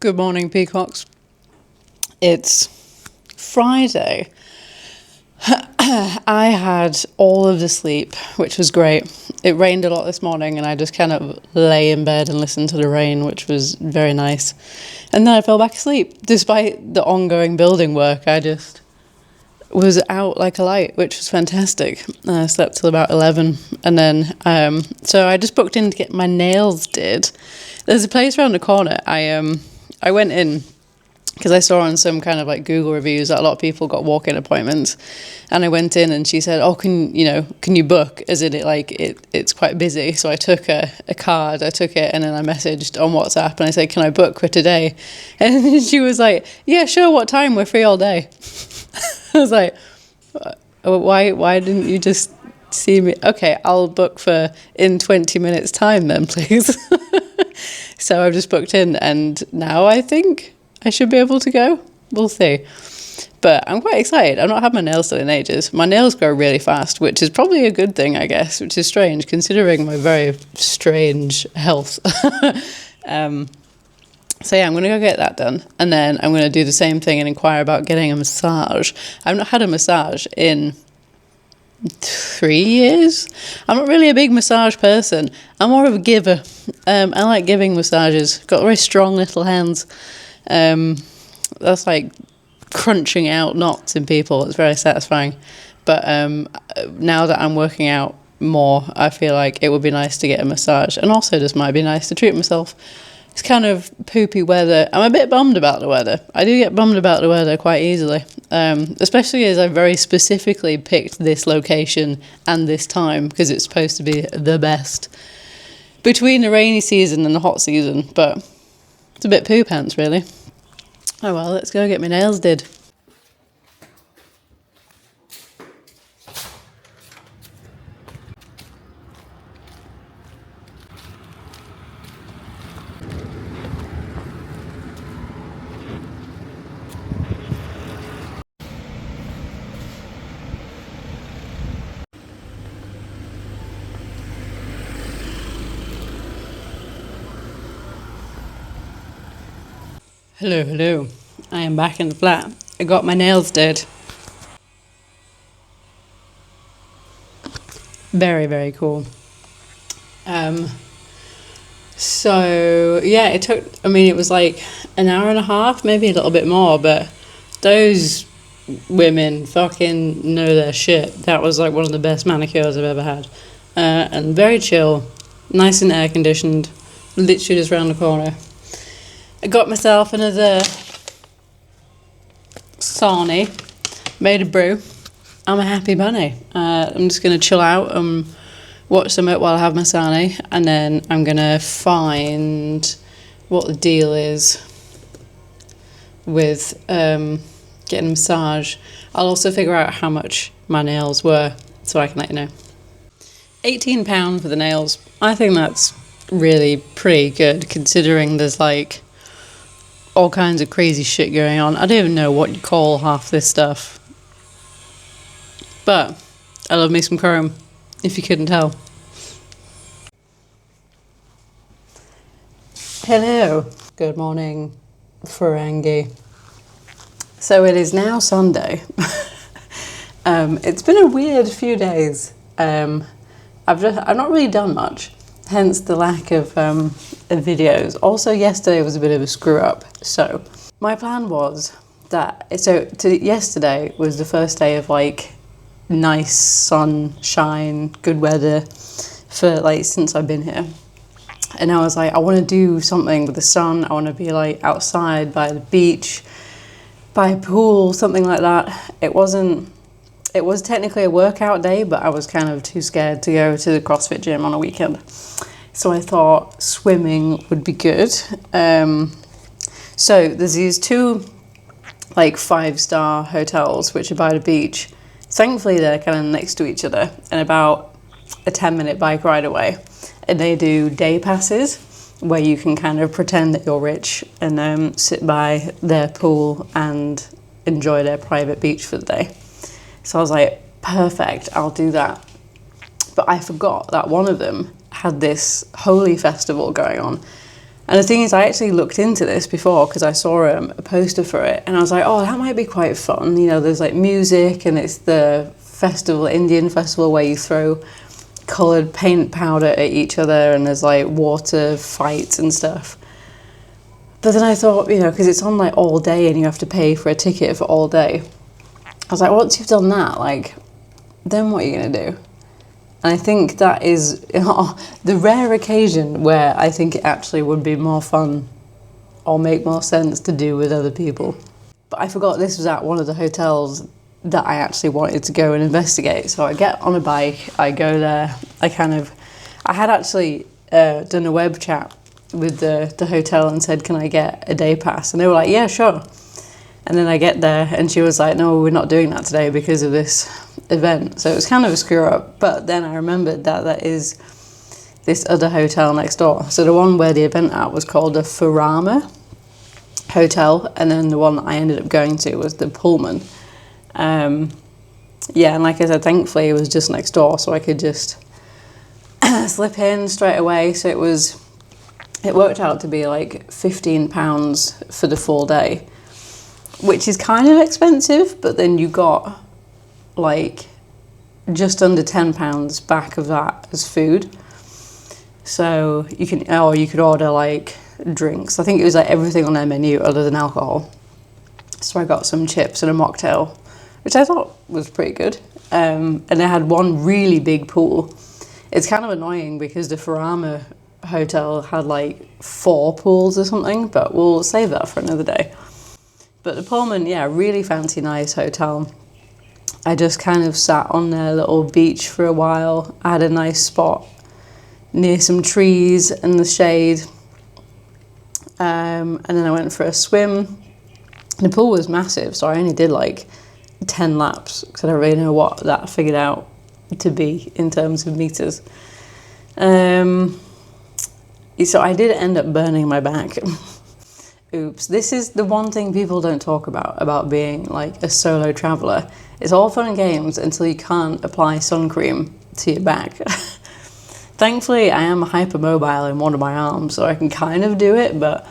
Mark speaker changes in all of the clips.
Speaker 1: Good morning, peacocks. It's Friday. I had all of the sleep, which was great. It rained a lot this morning, and I just kind of lay in bed and listened to the rain, which was very nice. And then I fell back asleep. Despite the ongoing building work, I just was out like a light, which was fantastic. I slept till about 11, and then so I just booked in to get my nails did. There's a place around the corner. I went in because I saw on some kind of like Google reviews that a lot of people got walk-in appointments, and I went in and she said, "Oh, can you book? Is it like it's quite busy?" So I took a card, I took it, and then I messaged on WhatsApp and I said, "Can I book for today?" And she was like, "Yeah, sure. What time? We're free all day." I was like, "Why didn't you just see me? Okay, I'll book for in 20 minutes time then, please." So I've just booked in, and now I think I should be able to go. We'll see. But I'm quite excited. I've not had my nails done in ages. My nails grow really fast, which is probably a good thing, I guess, which is strange considering my very strange health. So yeah, I'm going to go get that done. And then I'm going to do the same thing and inquire about getting a massage. I've not had a massage in 3 years. I'm not really a big massage person. I'm more of a giver. I like giving massages. Got very strong little hands. That's like crunching out knots in people. It's very satisfying. But now that I'm working out more, I feel like it would be nice to get a massage, and also just might be nice to treat myself. It's kind of poopy weather. I'm a bit bummed about the weather. I do get bummed about the weather quite easily, especially as I very specifically picked this location and this time because it's supposed to be the best between the rainy season and the hot season, but it's a bit poo pants, really. Oh well, let's go get my nails did. Hello. I am back in the flat. I got my nails did. Very, very cool. So yeah, it was like an hour and a half, maybe a little bit more, but those women fucking know their shit. That was like one of the best manicures I've ever had. And very chill, nice and air conditioned, literally just around the corner. I got myself another sarnie, made a brew. I'm a happy bunny. I'm just going to chill out and watch some of it while I have my sarnie, and then I'm going to find what the deal is with getting a massage. I'll also figure out how much my nails were so I can let you know. £18 for the nails. I think that's really pretty good considering there's like all kinds of crazy shit going on. I don't even know what you call half this stuff. But I love me some chrome, if you couldn't tell. Hello. Good morning, Ferengi. So it is now Sunday. It's been a weird few days. I've not really done much, hence the lack of videos. Also, yesterday was a bit of a screw up. So my plan was that yesterday was the first day of like nice sunshine, good weather for like since I've been here. And I was like, I want to do something with the sun. I want to be like outside by the beach, by a pool, something like that. It was technically a workout day, but I was kind of too scared to go to the CrossFit gym on a weekend. So I thought swimming would be good. So there's these two like 5-star hotels which are by the beach. Thankfully they're kind of next to each other and about a 10-minute bike ride away. And they do day passes where you can kind of pretend that you're rich and sit by their pool and enjoy their private beach for the day. So I was like, perfect, I'll do that. But I forgot that one of them had this holy festival going on. And the thing is, I actually looked into this before because I saw a poster for it, and I was like, oh, that might be quite fun. You know, there's like music, and it's the festival, Indian festival, where you throw coloured paint powder at each other, and there's like water fights and stuff. But then I thought, you know, because it's on like all day and you have to pay for a ticket for all day, I was like, once you've done that, like, then what are you going to do? And I think that is the rare occasion where I think it actually would be more fun or make more sense to do with other people. But I forgot this was at one of the hotels that I actually wanted to go and investigate. So I get on a bike, I go there, I had actually done a web chat with the hotel and said, can I get a day pass? And they were like, yeah, sure. And then I get there and she was like, no, we're not doing that today because of this event. So it was kind of a screw up. But then I remembered that there is this other hotel next door. So the one where the event at was called the Furama Hotel, and then the one that I ended up going to was the Pullman. Yeah, and like I said, thankfully it was just next door, so I could just slip in straight away. So it worked out to be like £15 for the full day, which is kind of expensive, but then you got like just under £10 back of that as food. So you could order like drinks. I think it was like everything on their menu other than alcohol. So I got some chips and a mocktail, which I thought was pretty good. And they had one really big pool. It's kind of annoying because the Furama Hotel had like 4 pools or something, but we'll save that for another day. But the Pullman, yeah, really fancy, nice hotel. I just kind of sat on their little beach for a while. I had a nice spot near some trees and the shade. And then I went for a swim. The pool was massive, so I only did like 10 laps because I don't really know what that figured out to be in terms of meters. So I did end up burning my back. Oops. This is the one thing people don't talk about being like a solo traveller. It's all fun and games until you can't apply sun cream to your back. Thankfully, I am hypermobile in one of my arms, so I can kind of do it, but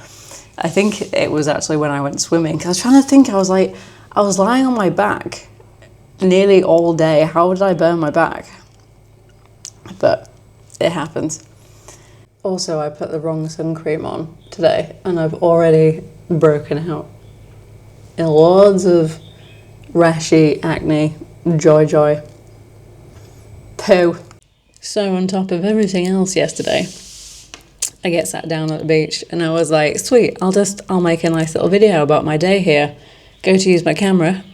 Speaker 1: I think it was actually when I went swimming. 'Cause I was trying to think, I was lying on my back nearly all day. How did I burn my back? But it happens. Also, I put the wrong sun cream on today, and I've already broken out in loads of rashy acne, joy, poo. So on top of everything else yesterday, I get sat down at the beach and I was like, sweet, I'll make a nice little video about my day here. Go to use my camera.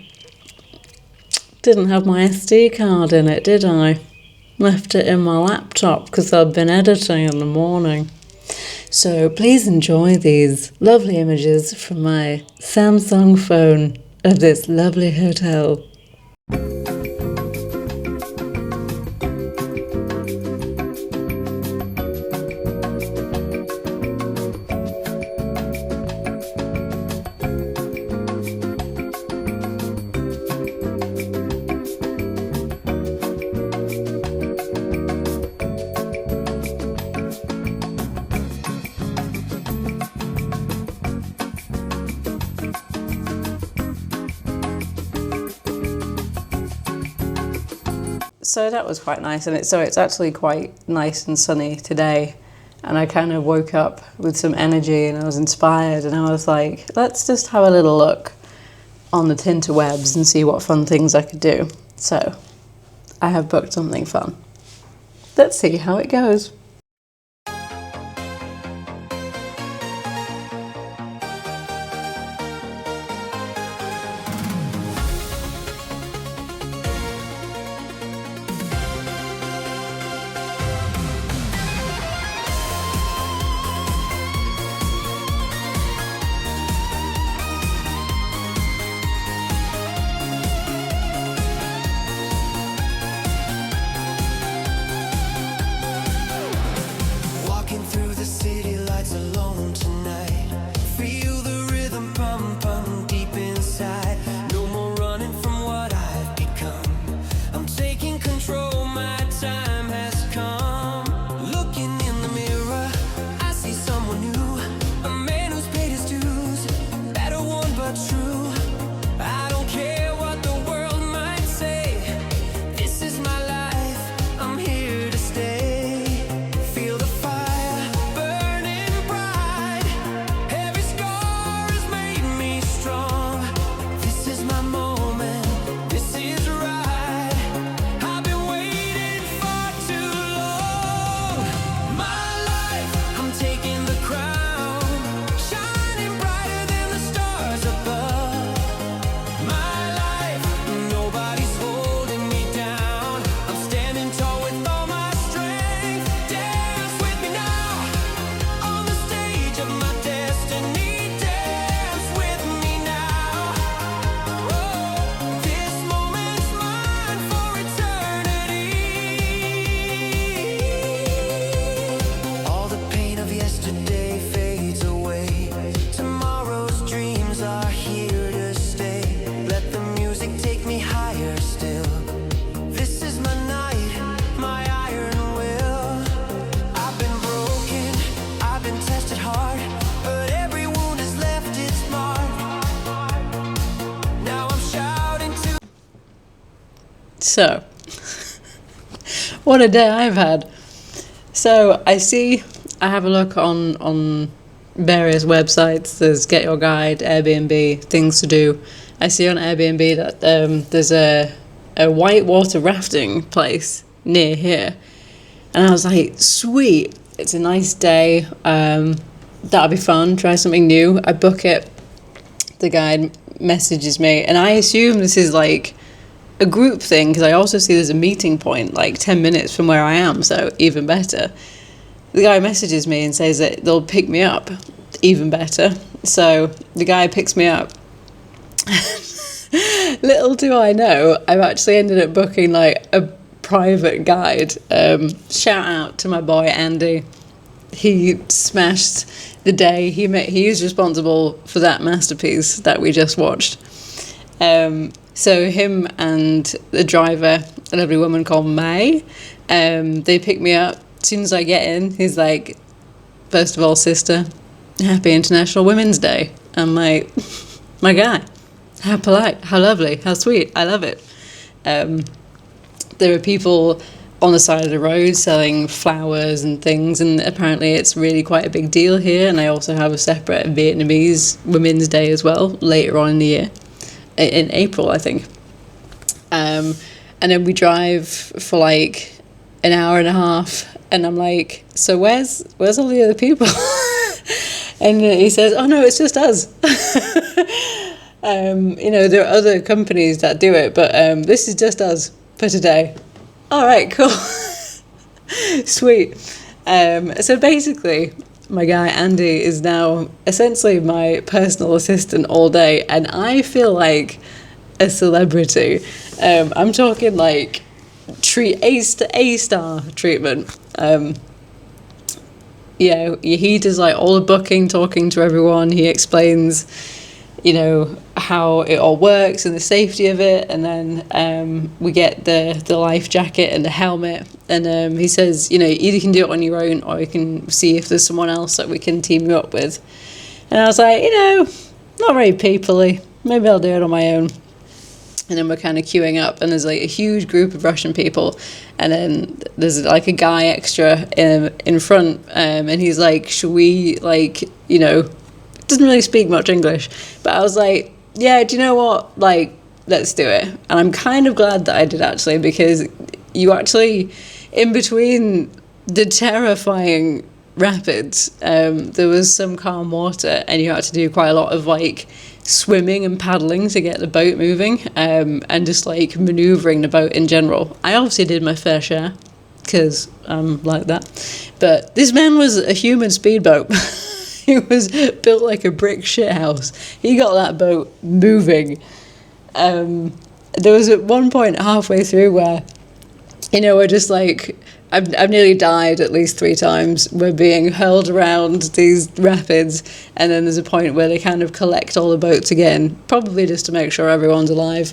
Speaker 1: Didn't have my SD card in it, did I? Left it in my laptop because I've been editing in the morning. So please enjoy these lovely images from my Samsung phone of this lovely hotel. So that was quite nice, and it's actually quite nice and sunny today, and I kind of woke up with some energy and I was inspired, and I was like, let's just have a little look on the Tinterwebs and see what fun things I could do. So I have booked something fun. Let's see how it goes. So, what a day I've had. So I have a look on various websites. There's Get Your Guide, Airbnb, things to do. I see on Airbnb that there's a whitewater rafting place near here. And I was like, sweet, it's a nice day. That'll be fun, try something new. I book it. The guide messages me, and I assume this is like a group thing because I also see there's a meeting point like 10 minutes from where I am, so even better. The guy messages me and says that they'll pick me up, even better. So the guy picks me up. Little do I know, I've actually ended up booking like a private guide. Shout out to my boy Andy. He smashed the day. He is responsible for that masterpiece that we just watched. So him and the driver, a lovely woman called May, they pick me up. As soon as I get in, he's like, first of all, sister, happy International Women's Day. I'm like, my guy, how polite, how lovely, how sweet, I love it. There are people on the side of the road selling flowers and things, and apparently it's really quite a big deal here. And I also have a separate Vietnamese Women's Day as well later on in the year, in April, I think. And then we drive for like an hour and a half, and I'm like, so where's all the other people? And he says, oh no, it's just us. There are other companies that do it, but this is just us for today. All right, cool. Sweet. So basically, my guy Andy is now essentially my personal assistant all day, and I feel like a celebrity. I'm talking like A-star treatment. He does like all the booking, talking to everyone. He explains, how it all works and the safety of it, and then we get the life jacket and the helmet, and he says, either you can do it on your own or you can see if there's someone else that we can team you up with. And I was like, not very people-y, maybe I'll do it on my own. And then we're kind of queuing up, and there's like a huge group of Russian people, and then there's like a guy extra in front, and he's like, should we doesn't really speak much English, but I was like, yeah, do you know what, like, let's do it. And I'm kind of glad that I did, actually, because you actually, in between the terrifying rapids, there was some calm water, and you had to do quite a lot of like swimming and paddling to get the boat moving, and just like maneuvering the boat in general. I obviously did my fair share because I'm like that, but this man was a human speedboat. He was built like a brick shithouse. He got that boat moving. There was at one point halfway through where, we're just like, I've nearly died at least 3 times. We're being hurled around these rapids, and then there's a point where they kind of collect all the boats again, probably just to make sure everyone's alive.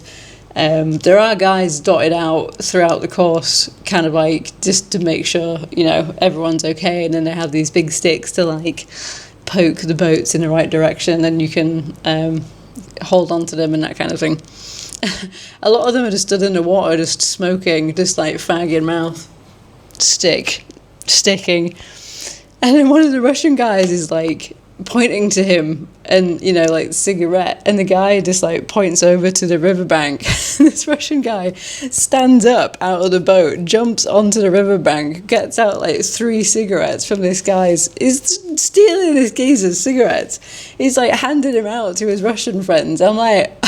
Speaker 1: There are guys dotted out throughout the course, kind of like just to make sure, everyone's okay, and then they have these big sticks to like poke the boats in the right direction, and you can hold on to them and that kind of thing. A lot of them are just stood in the water, just smoking, just like fag in mouth, sticking. And then one of the Russian guys is like pointing to him and, like cigarette, and the guy just like points over to the riverbank. This Russian guy stands up out of the boat, jumps onto the riverbank, gets out like 3 cigarettes from this guy's, is stealing this geezer's cigarettes. He's like handing him out to his Russian friends. I'm like,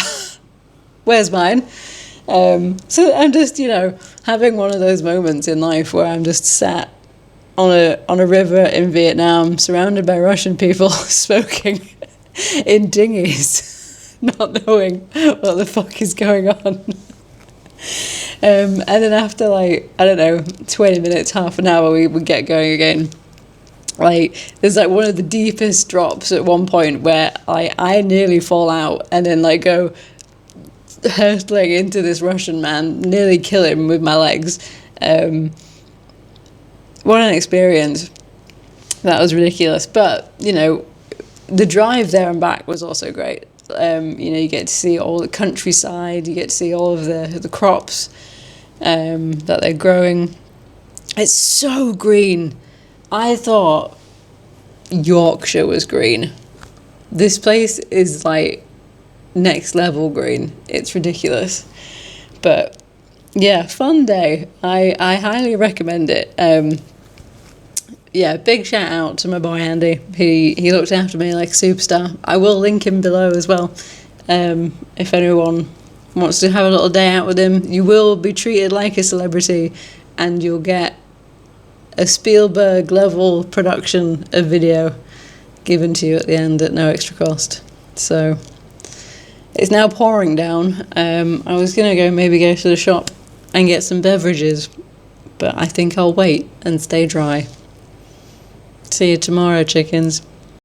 Speaker 1: where's mine? So I'm just, having one of those moments in life where I'm just sat on a river in Vietnam, surrounded by Russian people, smoking in dinghies, not knowing what the fuck is going on. And then after 20 minutes, half an hour, we get going again. Like, there's like one of the deepest drops at one point where I nearly fall out and then like go hurtling into this Russian man, nearly kill him with my legs. What an experience. That was ridiculous. But, the drive there and back was also great. You get to see all the countryside, you get to see all of the crops. that they're growing. It's so green. I thought Yorkshire was green. This place is like next level green. It's ridiculous. But yeah, fun day. I highly recommend it. Yeah, big shout out to my boy Andy. He looked after me like a superstar. I will link him below as well. If anyone wants to have a little day out with him, you will be treated like a celebrity, and you'll get a Spielberg level production of video given to you at the end at no extra cost. So it's now pouring down. I was gonna maybe go to the shop and get some beverages, but I think I'll wait and stay dry. See you tomorrow, chickens.